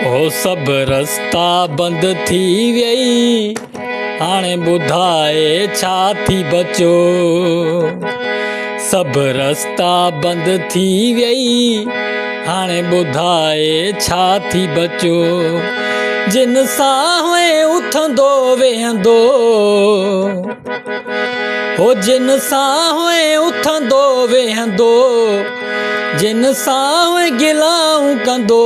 ओ सब रस्ता बंद थी वई, हाणे ॿुधाए छा थी बचो। सब रस्ता बंद थी वई, हाणे ॿुधाए छा थी बचो। जिन सां उथंदो वेहंदो, हो जिन सां उथंदो वेहंदो, जिन सां गिलाऊं कंदो,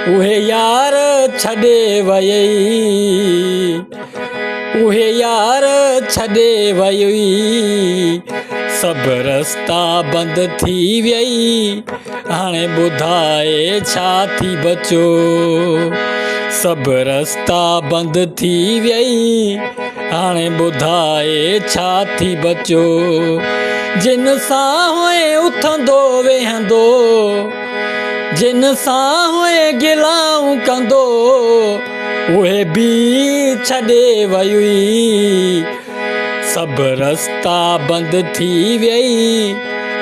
उहे यार छॾे वई, उहे यार छॾे वई। सब रस्ता बंद थी वई, हाणे ॿुधाए छा थी बचो। सब रस्ता बंद थी वई, हाणे ॿुधाए छा थी बचो। जिन सां उथंदो वेहंदो, जिन सां गिलाऊं कंदो, उहे बि छॾे वई। सब रस्ता बंद थी वई,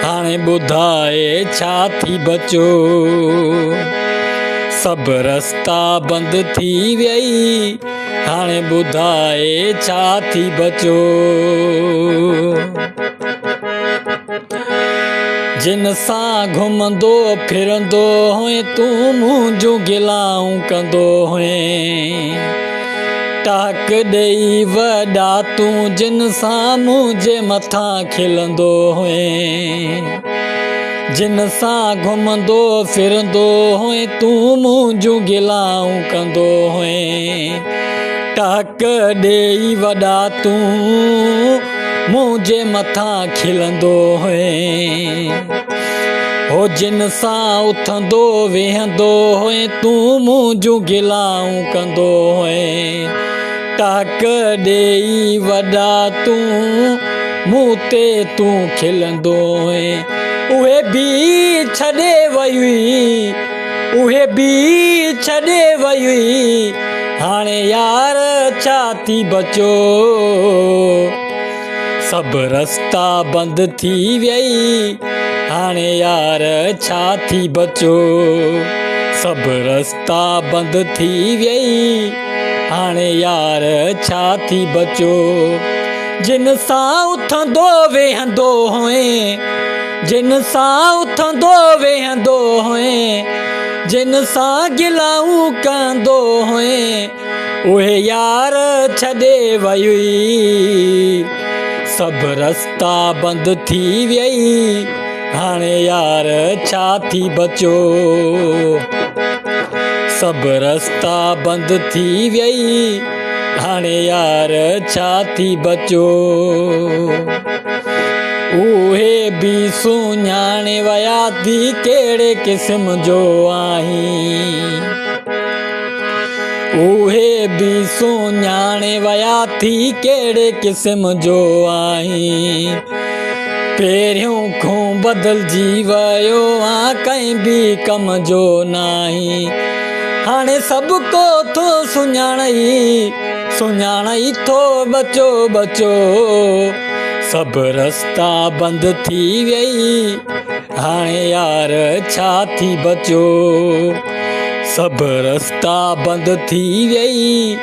हाणे ॿुधाए छा थी बचो। सब रस्ता बंद थी वई, हाणे ॿुधाए छा थी बचो। जिन सां घुमंदो फिरंदो हुए, तूं मुंहिंजूं गिलाऊं कंदो हुए। टाक ॾेई वॾा तूं जिन सां मुंहिंजे मथां खिलंदो हुए। जिन सां घुमंदो फिरंदो हुए, तूं मुंहिंजूं गिलाऊं कंदो हुए। टाक ॾेई वॾा तूं मुंहिंजे मथां खिलंदो हुए। हो जिन सां उथंदो वेहंदो हुए, तूं मुंहिंजूं गिलाऊं कंदो हुए। टाक ॾेई वॾा तूं मूं ते तूं खिलंदो हुए, उहे बि छॾे वई, उहे बि छॾे वई। हाणे यार छा थी बचो। सब रस्ता बंद थी वई, हाणे यार छा थी बचो। सब रस्ता बंद थी वई, हाणे यार छा थी बचो। जिन सां उथंदो वेहंदो हुए, जिन सां उथंदो वेहंदो हुए, जिन सां गिलाऊं कंदो हुए, उहे यार छॾे वई। सब रस्ता बंद थी वई, हाणे यार छा थी बचो। सब रस्ता बंद थी वई, हाणे यार छा थी बचो। उहे बि सुञाणे वया थी कहिड़े क़िस्म जो आहीं। उहे बि सुञाणे वया थी कहिड़े क़िस्म जो आहीं। पहिरियों खां बदिलजी वियो आहे, कंहिं बि कम जो नाहीं। हाणे सभु को थो सुञाणई, सुञाणई थो बचो बचो। सब रस्ता बंद थी वई, हाणे यार छा थी बचो। सब रस्ता बंद थी वई,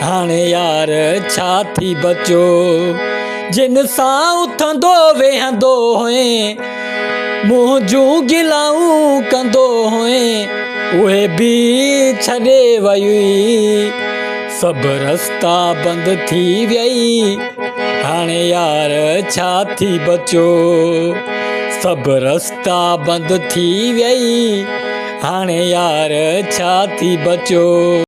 हाणे यार छा थी बचो। जिन सां उथंदो वेहंदो हुए, मुंहिंजूं गिलाऊं कंदो हुए, उहे बि छॾे वई। सब रस्ता बंद थी वई, हाणे यार छा थी बचो। सब रस्ता बंद थी वई, हाणे यार छा थी बचो।